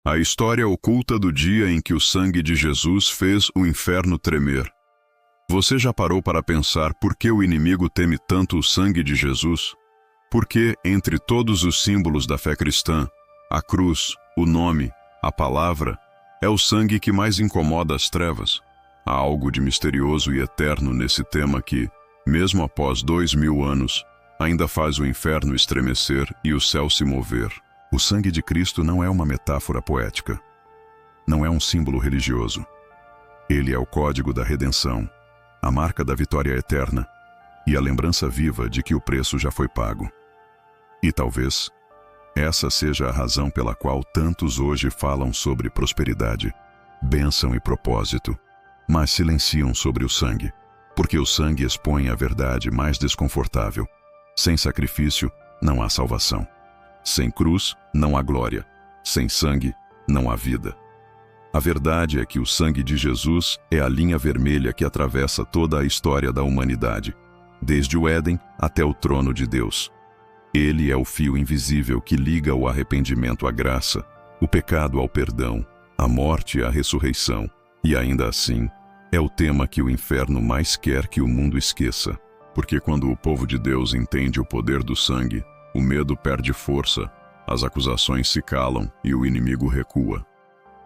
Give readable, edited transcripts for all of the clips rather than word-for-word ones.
A história oculta do dia em que o sangue de Jesus fez o inferno tremer. Você já parou para pensar por que o inimigo teme tanto o sangue de Jesus? Porque, entre todos os símbolos da fé cristã, a cruz, o nome, a palavra, é o sangue que mais incomoda as trevas. Há algo de misterioso e eterno nesse tema que, mesmo após 2000 anos, ainda faz o inferno estremecer e o céu se mover. O sangue de Cristo não é uma metáfora poética. Não é um símbolo religioso. Ele é o código da redenção, a marca da vitória eterna e a lembrança viva de que o preço já foi pago. E talvez essa seja a razão pela qual tantos hoje falam sobre prosperidade, bênção e propósito, mas silenciam sobre o sangue, porque o sangue expõe a verdade mais desconfortável. Sem sacrifício, não há salvação. Sem cruz, não há glória. Sem sangue, não há vida. A verdade é que o sangue de Jesus é a linha vermelha que atravessa toda a história da humanidade, desde o Éden até o trono de Deus. Ele é o fio invisível que liga o arrependimento à graça, o pecado ao perdão, a morte à ressurreição, e ainda assim, é o tema que o inferno mais quer que o mundo esqueça. Porque quando o povo de Deus entende o poder do sangue, o medo perde força, as acusações se calam e o inimigo recua.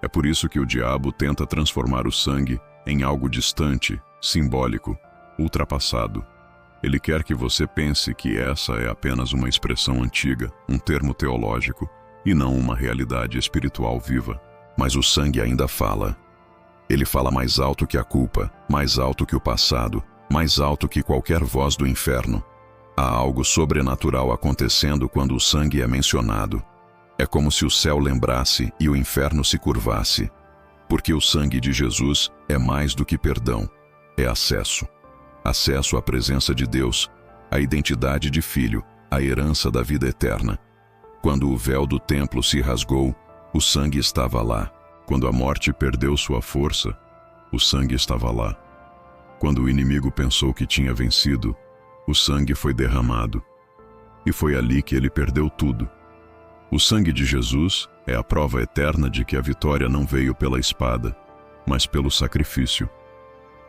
É por isso que o diabo tenta transformar o sangue em algo distante, simbólico, ultrapassado. Ele quer que você pense que essa é apenas uma expressão antiga, um termo teológico, e não uma realidade espiritual viva. Mas o sangue ainda fala. Ele fala mais alto que a culpa, mais alto que o passado, mais alto que qualquer voz do inferno. Há algo sobrenatural acontecendo quando o sangue é mencionado. É como se o céu lembrasse e o inferno se curvasse. Porque o sangue de Jesus é mais do que perdão, é acesso. Acesso à presença de Deus, à identidade de filho, à herança da vida eterna. Quando o véu do templo se rasgou, o sangue estava lá. Quando a morte perdeu sua força, o sangue estava lá. Quando o inimigo pensou que tinha vencido, o sangue foi derramado. E foi ali que ele perdeu tudo. O sangue de Jesus é a prova eterna de que a vitória não veio pela espada, mas pelo sacrifício.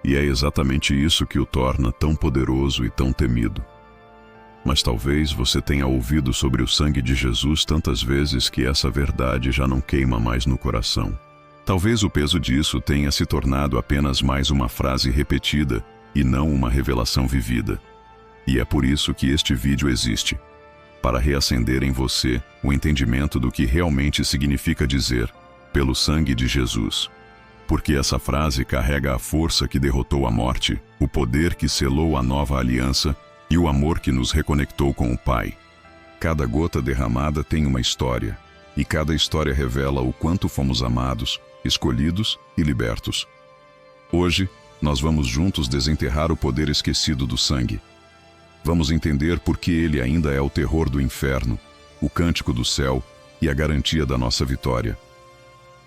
E é exatamente isso que o torna tão poderoso e tão temido. Mas talvez você tenha ouvido sobre o sangue de Jesus tantas vezes que essa verdade já não queima mais no coração. Talvez o peso disso tenha se tornado apenas mais uma frase repetida e não uma revelação vivida. E é por isso que este vídeo existe. Para reacender em você o entendimento do que realmente significa dizer, pelo sangue de Jesus. Porque essa frase carrega a força que derrotou a morte, o poder que selou a nova aliança e o amor que nos reconectou com o Pai. Cada gota derramada tem uma história, e cada história revela o quanto fomos amados, escolhidos e libertos. Hoje, nós vamos juntos desenterrar o poder esquecido do sangue. Vamos entender por que ele ainda é o terror do inferno, o cântico do céu e a garantia da nossa vitória.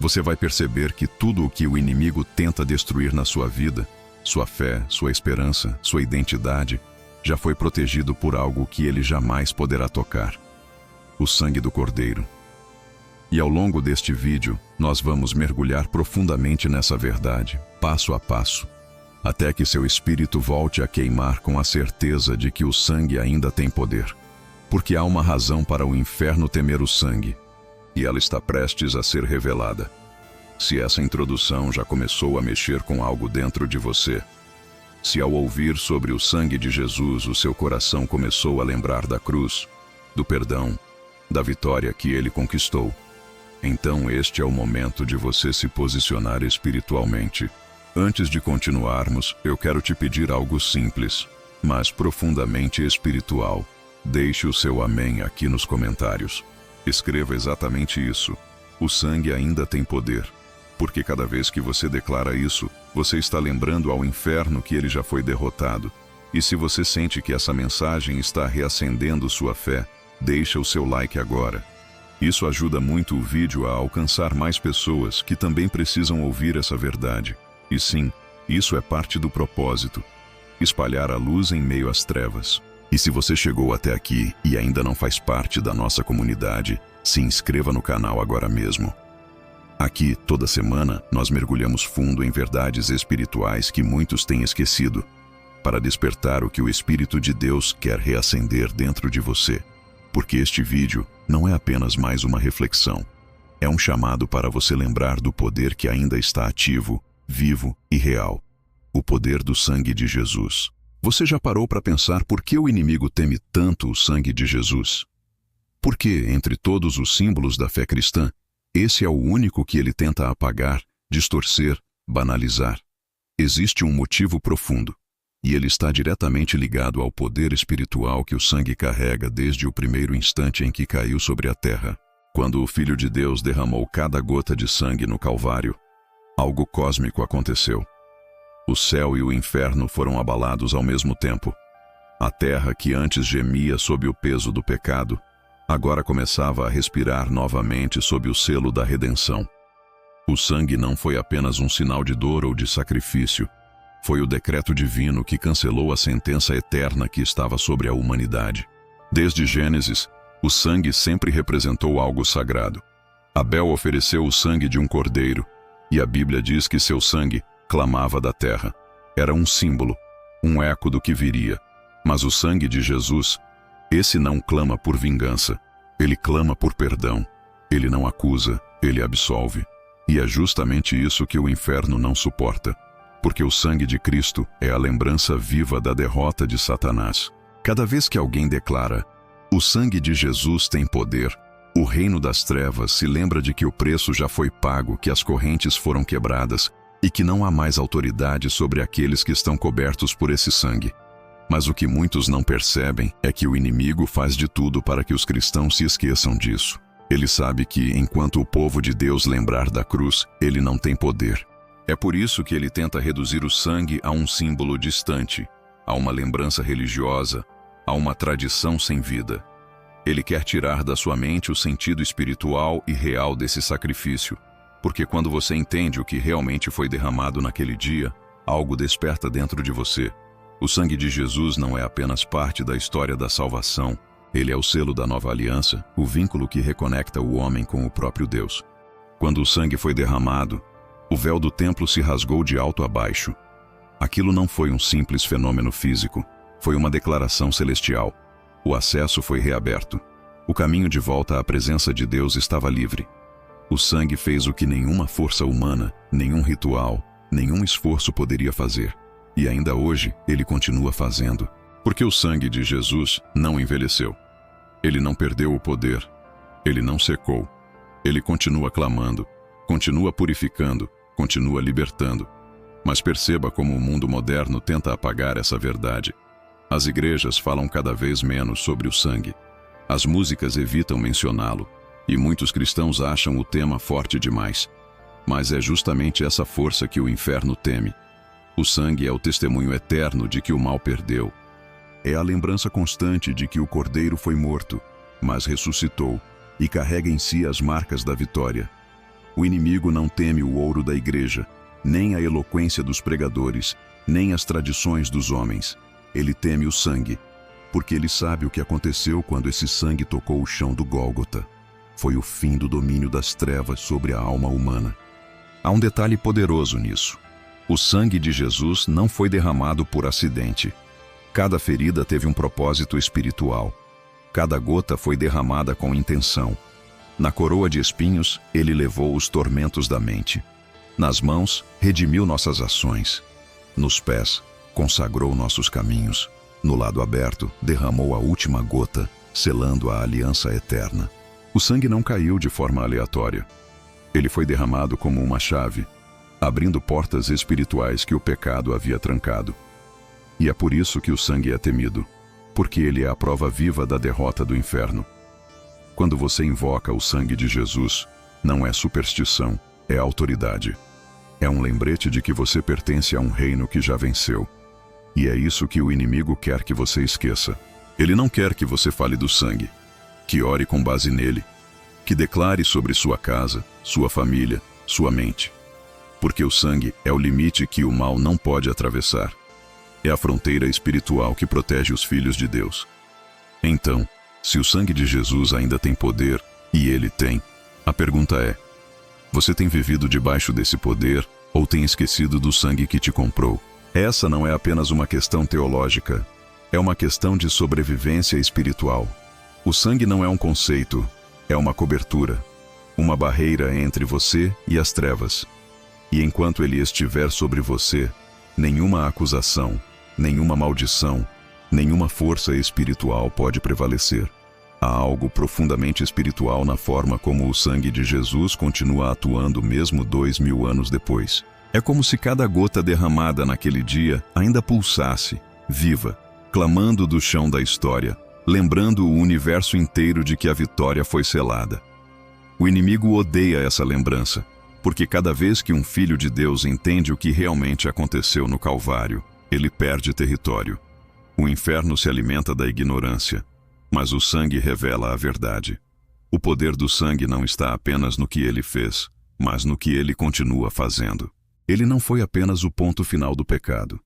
Você vai perceber que tudo o que o inimigo tenta destruir na sua vida, sua fé, sua esperança, sua identidade, já foi protegido por algo que ele jamais poderá tocar: o sangue do Cordeiro. E ao longo deste vídeo, nós vamos mergulhar profundamente nessa verdade, passo a passo, até que seu espírito volte a queimar com a certeza de que o sangue ainda tem poder. Porque há uma razão para o inferno temer o sangue, e ela está prestes a ser revelada. Se essa introdução já começou a mexer com algo dentro de você, se ao ouvir sobre o sangue de Jesus o seu coração começou a lembrar da cruz, do perdão, da vitória que ele conquistou, então este é o momento de você se posicionar espiritualmente. Antes de continuarmos, eu quero te pedir algo simples, mas profundamente espiritual. Deixe o seu amém aqui nos comentários. Escreva exatamente isso. O sangue ainda tem poder. Porque cada vez que você declara isso, você está lembrando ao inferno que ele já foi derrotado. E se você sente que essa mensagem está reacendendo sua fé, deixa o seu like agora. Isso ajuda muito o vídeo a alcançar mais pessoas que também precisam ouvir essa verdade. E sim, isso é parte do propósito: espalhar a luz em meio às trevas. E se você chegou até aqui e ainda não faz parte da nossa comunidade, se inscreva no canal agora mesmo. Aqui, toda semana, nós mergulhamos fundo em verdades espirituais que muitos têm esquecido, para despertar o que o Espírito de Deus quer reacender dentro de você. Porque este vídeo não é apenas mais uma reflexão. É um chamado para você lembrar do poder que ainda está ativo, vivo e real. O poder do sangue de Jesus. Você já parou para pensar por que o inimigo teme tanto o sangue de Jesus? Porque, entre todos os símbolos da fé cristã, esse é o único que ele tenta apagar, distorcer, banalizar. Existe um motivo profundo, e ele está diretamente ligado ao poder espiritual que o sangue carrega desde o primeiro instante em que caiu sobre a terra. Quando o Filho de Deus derramou cada gota de sangue no Calvário, algo cósmico aconteceu. O céu e o inferno foram abalados ao mesmo tempo. A terra, que antes gemia sob o peso do pecado, agora começava a respirar novamente sob o selo da redenção. O sangue não foi apenas um sinal de dor ou de sacrifício. Foi o decreto divino que cancelou a sentença eterna que estava sobre a humanidade. Desde Gênesis, o sangue sempre representou algo sagrado. Abel ofereceu o sangue de um cordeiro, e a Bíblia diz que seu sangue clamava da terra. Era um símbolo, um eco do que viria. Mas o sangue de Jesus, esse não clama por vingança, ele clama por perdão. Ele não acusa, ele absolve. E é justamente isso que o inferno não suporta. Porque o sangue de Cristo é a lembrança viva da derrota de Satanás. Cada vez que alguém declara, o sangue de Jesus tem poder, o reino das trevas se lembra de que o preço já foi pago, que as correntes foram quebradas e que não há mais autoridade sobre aqueles que estão cobertos por esse sangue. Mas o que muitos não percebem é que o inimigo faz de tudo para que os cristãos se esqueçam disso. Ele sabe que, enquanto o povo de Deus lembrar da cruz, ele não tem poder. É por isso que ele tenta reduzir o sangue a um símbolo distante, a uma lembrança religiosa, a uma tradição sem vida. Ele quer tirar da sua mente o sentido espiritual e real desse sacrifício, porque quando você entende o que realmente foi derramado naquele dia, algo desperta dentro de você. O sangue de Jesus não é apenas parte da história da salvação, ele é o selo da nova aliança, o vínculo que reconecta o homem com o próprio Deus. Quando o sangue foi derramado, o véu do templo se rasgou de alto a baixo. Aquilo não foi um simples fenômeno físico, foi uma declaração celestial. O acesso foi reaberto. O caminho de volta à presença de Deus estava livre. O sangue fez o que nenhuma força humana, nenhum ritual, nenhum esforço poderia fazer. E ainda hoje, ele continua fazendo. Porque o sangue de Jesus não envelheceu. Ele não perdeu o poder. Ele não secou. Ele continua clamando, continua purificando, continua libertando. Mas perceba como o mundo moderno tenta apagar essa verdade. As igrejas falam cada vez menos sobre o sangue. As músicas evitam mencioná-lo. E muitos cristãos acham o tema forte demais. Mas é justamente essa força que o inferno teme. O sangue é o testemunho eterno de que o mal perdeu. É a lembrança constante de que o cordeiro foi morto, mas ressuscitou, e carrega em si as marcas da vitória. O inimigo não teme o ouro da igreja, nem a eloquência dos pregadores, nem as tradições dos homens. Ele teme o sangue, porque ele sabe o que aconteceu quando esse sangue tocou o chão do Gólgota. Foi o fim do domínio das trevas sobre a alma humana. Há um detalhe poderoso nisso. O sangue de Jesus não foi derramado por acidente. Cada ferida teve um propósito espiritual. Cada gota foi derramada com intenção. Na coroa de espinhos, ele levou os tormentos da mente. Nas mãos, redimiu nossas ações. Nos pés, consagrou nossos caminhos. No lado aberto, derramou a última gota, selando a aliança eterna. O sangue não caiu de forma aleatória. Ele foi derramado como uma chave, abrindo portas espirituais que o pecado havia trancado. E é por isso que o sangue é temido, porque ele é a prova viva da derrota do inferno. Quando você invoca o sangue de Jesus, não é superstição, é autoridade. É um lembrete de que você pertence a um reino que já venceu. E é isso que o inimigo quer que você esqueça. Ele não quer que você fale do sangue, que ore com base nele, que declare sobre sua casa, sua família, sua mente. Porque o sangue é o limite que o mal não pode atravessar. É a fronteira espiritual que protege os filhos de Deus. Então, se o sangue de Jesus ainda tem poder, e ele tem, a pergunta é: Você tem vivido debaixo desse poder ou tem esquecido do sangue que te comprou? Essa não é apenas uma questão teológica, é uma questão de sobrevivência espiritual. O sangue não é um conceito, é uma cobertura, uma barreira entre você e as trevas. E enquanto ele estiver sobre você, nenhuma acusação, nenhuma maldição, nenhuma força espiritual pode prevalecer. Há algo profundamente espiritual na forma como o sangue de Jesus continua atuando mesmo 2000 anos depois. É como se cada gota derramada naquele dia ainda pulsasse, viva, clamando do chão da história, lembrando o universo inteiro de que a vitória foi selada. O inimigo odeia essa lembrança, porque cada vez que um filho de Deus entende o que realmente aconteceu no Calvário, ele perde território. O inferno se alimenta da ignorância, mas o sangue revela a verdade. O poder do sangue não está apenas no que ele fez, mas no que ele continua fazendo. Ele não foi apenas o ponto final do pecado.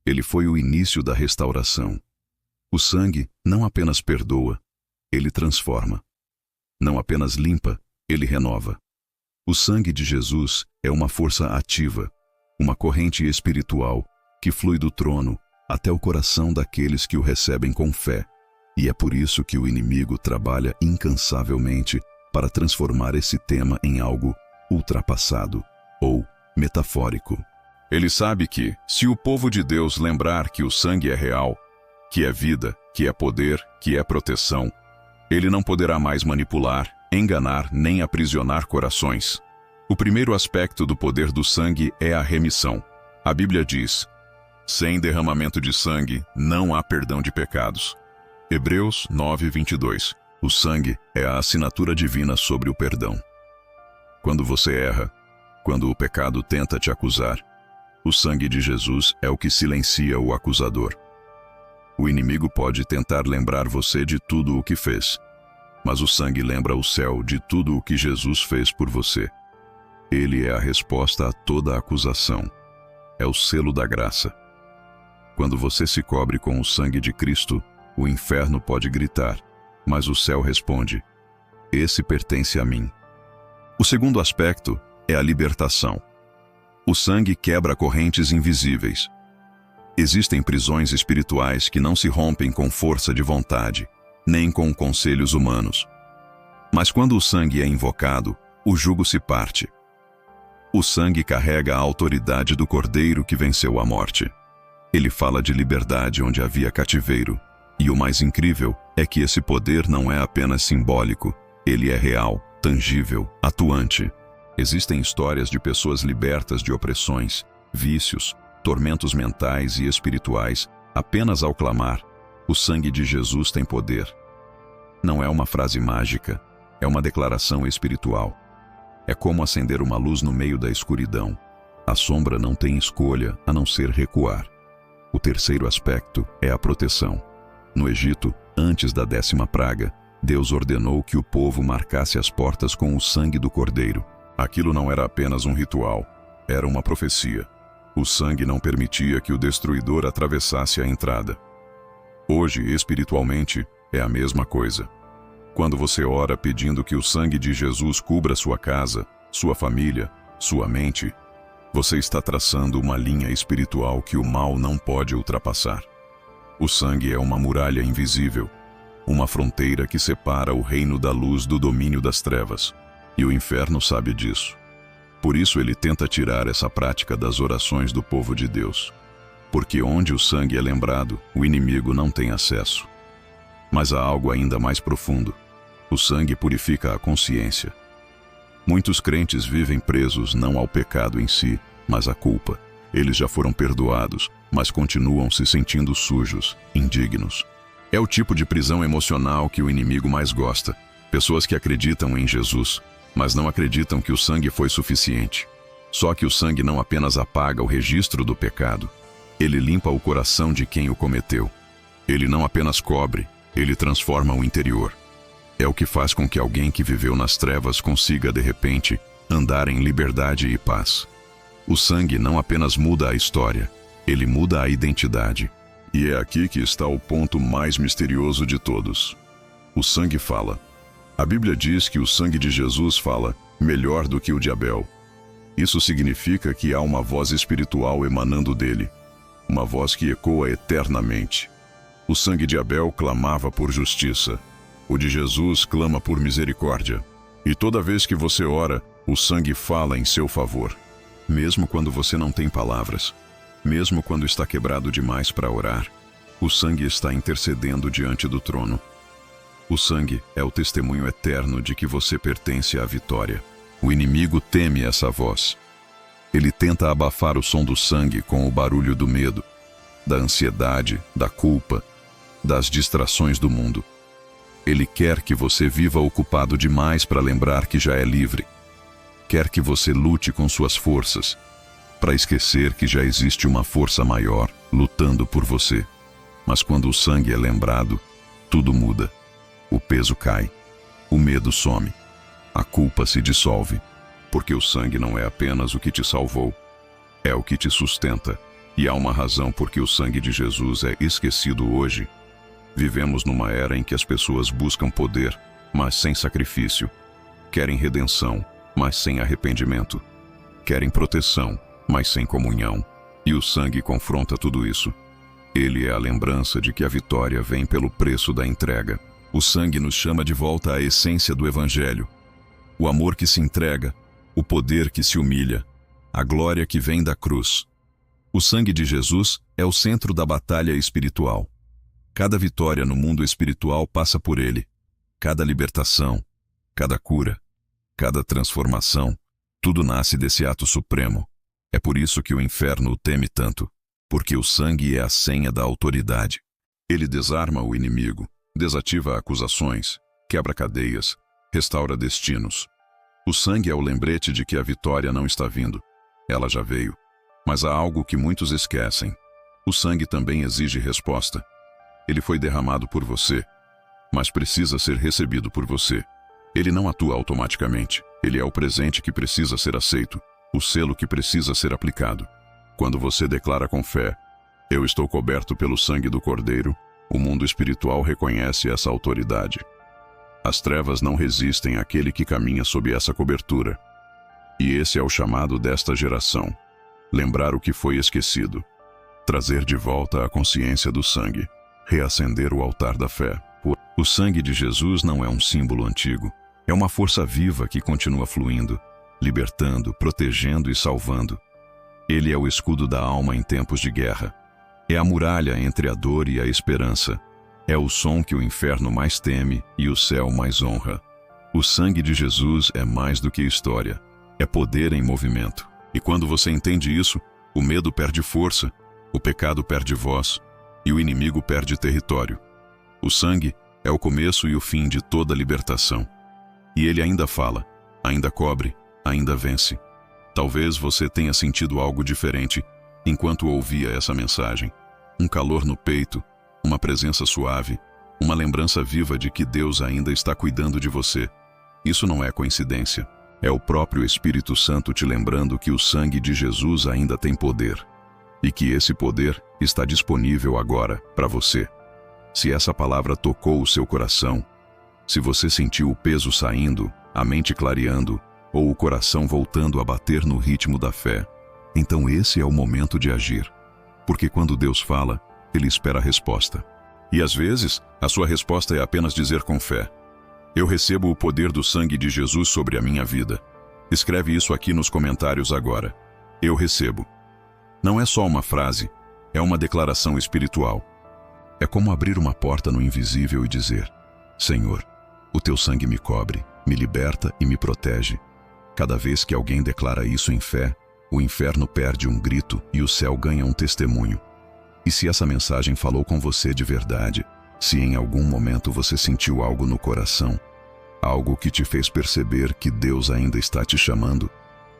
Ele foi o início da restauração. O sangue não apenas perdoa, ele transforma. Não apenas limpa, ele renova. O sangue de Jesus é uma força ativa, uma corrente espiritual que flui do trono até o coração daqueles que o recebem com fé. E é por isso que o inimigo trabalha incansavelmente para transformar esse tema em algo ultrapassado ou metafórico. Ele sabe que, se o povo de Deus lembrar que o sangue é real, que é vida, que é poder, que é proteção, ele não poderá mais manipular, enganar nem aprisionar corações. O primeiro aspecto do poder do sangue é a remissão. A Bíblia diz: sem derramamento de sangue não há perdão de pecados. Hebreus 9:22. O sangue é a assinatura divina sobre o perdão. Quando você erra, quando o pecado tenta te acusar, o sangue de Jesus é o que silencia o acusador. O inimigo pode tentar lembrar você de tudo o que fez, mas o sangue lembra o céu de tudo o que Jesus fez por você. Ele é a resposta a toda acusação. É o selo da graça. Quando você se cobre com o sangue de Cristo, o inferno pode gritar, mas o céu responde: esse pertence a mim. O segundo aspecto é a libertação. O sangue quebra correntes invisíveis. Existem prisões espirituais que não se rompem com força de vontade, nem com conselhos humanos. Mas quando o sangue é invocado, o jugo se parte. O sangue carrega a autoridade do Cordeiro que venceu a morte. Ele fala de liberdade onde havia cativeiro. E o mais incrível é que esse poder não é apenas simbólico, ele é real, tangível, atuante. Existem histórias de pessoas libertas de opressões, vícios, tormentos mentais e espirituais, apenas ao clamar: o sangue de Jesus tem poder. Não é uma frase mágica, é uma declaração espiritual. É como acender uma luz no meio da escuridão. A sombra não tem escolha a não ser recuar. O terceiro aspecto é a proteção. No Egito, antes da 10ª praga, Deus ordenou que o povo marcasse as portas com o sangue do Cordeiro. Aquilo não era apenas um ritual, era uma profecia. O sangue não permitia que o destruidor atravessasse a entrada. Hoje, espiritualmente, é a mesma coisa. Quando você ora pedindo que o sangue de Jesus cubra sua casa, sua família, sua mente, você está traçando uma linha espiritual que o mal não pode ultrapassar. O sangue é uma muralha invisível, uma fronteira que separa o reino da luz do domínio das trevas. E o inferno sabe disso. Por isso ele tenta tirar essa prática das orações do povo de Deus. Porque onde o sangue é lembrado, o inimigo não tem acesso. Mas há algo ainda mais profundo. O sangue purifica a consciência. Muitos crentes vivem presos não ao pecado em si, mas à culpa. Eles já foram perdoados, mas continuam se sentindo sujos, indignos. É o tipo de prisão emocional que o inimigo mais gosta. Pessoas que acreditam em Jesus, mas não acreditam que o sangue foi suficiente. Só que o sangue não apenas apaga o registro do pecado, ele limpa o coração de quem o cometeu. Ele não apenas cobre, ele transforma o interior. É o que faz com que alguém que viveu nas trevas consiga, de repente, andar em liberdade e paz. O sangue não apenas muda a história, ele muda a identidade. E é aqui que está o ponto mais misterioso de todos. O sangue fala. A Bíblia diz que o sangue de Jesus fala: melhor do que o de Abel. Isso significa que há uma voz espiritual emanando dele, uma voz que ecoa eternamente. O sangue de Abel clamava por justiça. O de Jesus clama por misericórdia. E toda vez que você ora, o sangue fala em seu favor. Mesmo quando você não tem palavras, mesmo quando está quebrado demais para orar, o sangue está intercedendo diante do trono. O sangue é o testemunho eterno de que você pertence à vitória. O inimigo teme essa voz. Ele tenta abafar o som do sangue com o barulho do medo, da ansiedade, da culpa, das distrações do mundo. Ele quer que você viva ocupado demais para lembrar que já é livre. Quer que você lute com suas forças, para esquecer que já existe uma força maior lutando por você. Mas quando o sangue é lembrado, tudo muda. O peso cai, o medo some, a culpa se dissolve, porque o sangue não é apenas o que te salvou, é o que te sustenta. E há uma razão por que o sangue de Jesus é esquecido hoje. Vivemos numa era em que as pessoas buscam poder, mas sem sacrifício. Querem redenção, mas sem arrependimento. Querem proteção, mas sem comunhão. E o sangue confronta tudo isso. Ele é a lembrança de que a vitória vem pelo preço da entrega. O sangue nos chama de volta à essência do Evangelho. O amor que se entrega, o poder que se humilha, a glória que vem da cruz. O sangue de Jesus é o centro da batalha espiritual. Cada vitória no mundo espiritual passa por ele. Cada libertação, cada cura, cada transformação, tudo nasce desse ato supremo. É por isso que o inferno o teme tanto, porque o sangue é a senha da autoridade. Ele desarma o inimigo, desativa acusações, quebra cadeias, restaura destinos. O sangue é o lembrete de que a vitória não está vindo. Ela já veio. Mas há algo que muitos esquecem. O sangue também exige resposta. Ele foi derramado por você, mas precisa ser recebido por você. Ele não atua automaticamente. Ele é o presente que precisa ser aceito, o selo que precisa ser aplicado. Quando você declara com fé, eu estou coberto pelo sangue do Cordeiro, o mundo espiritual reconhece essa autoridade. As trevas não resistem àquele que caminha sob essa cobertura. E esse é o chamado desta geração. Lembrar o que foi esquecido. Trazer de volta a consciência do sangue. Reacender o altar da fé. O sangue de Jesus não é um símbolo antigo. É uma força viva que continua fluindo, libertando, protegendo e salvando. Ele é o escudo da alma em tempos de guerra. É a muralha entre a dor e a esperança. É o som que o inferno mais teme e o céu mais honra. O sangue de Jesus é mais do que história. É poder em movimento. E quando você entende isso, o medo perde força, o pecado perde voz e o inimigo perde território. O sangue é o começo e o fim de toda libertação. E ele ainda fala, ainda cobre, ainda vence. Talvez você tenha sentido algo diferente enquanto ouvia essa mensagem. Um calor no peito, uma presença suave, uma lembrança viva de que Deus ainda está cuidando de você. Isso não é coincidência. É o próprio Espírito Santo te lembrando que o sangue de Jesus ainda tem poder. E que esse poder está disponível agora para você. Se essa palavra tocou o seu coração, se você sentiu o peso saindo, a mente clareando, ou o coração voltando a bater no ritmo da fé, então esse é o momento de agir. Porque quando Deus fala, Ele espera a resposta. E às vezes, a sua resposta é apenas dizer com fé: eu recebo o poder do sangue de Jesus sobre a minha vida. Escreve isso aqui nos comentários agora. Eu recebo. Não é só uma frase, é uma declaração espiritual. É como abrir uma porta no invisível e dizer: Senhor, o teu sangue me cobre, me liberta e me protege. Cada vez que alguém declara isso em fé, o inferno perde um grito e o céu ganha um testemunho. E se essa mensagem falou com você de verdade, se em algum momento você sentiu algo no coração, algo que te fez perceber que Deus ainda está te chamando,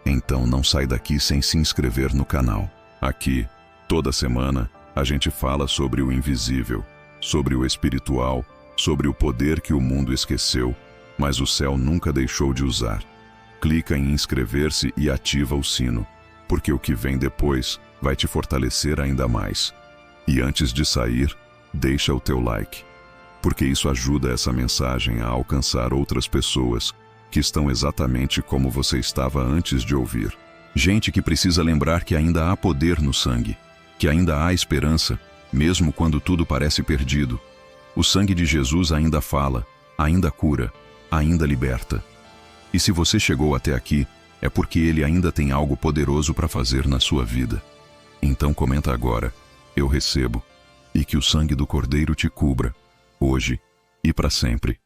então não sai daqui sem se inscrever no canal. Aqui, toda semana, a gente fala sobre o invisível, sobre o espiritual, sobre o poder que o mundo esqueceu, mas o céu nunca deixou de usar. Clica em inscrever-se e ativa o sino, porque o que vem depois vai te fortalecer ainda mais. E antes de sair, deixa o teu like, porque isso ajuda essa mensagem a alcançar outras pessoas que estão exatamente como você estava antes de ouvir. Gente que precisa lembrar que ainda há poder no sangue, que ainda há esperança, mesmo quando tudo parece perdido. O sangue de Jesus ainda fala, ainda cura, ainda liberta. E se você chegou até aqui, é porque ele ainda tem algo poderoso para fazer na sua vida. Então comenta agora, eu recebo, e que o sangue do Cordeiro te cubra, hoje e para sempre.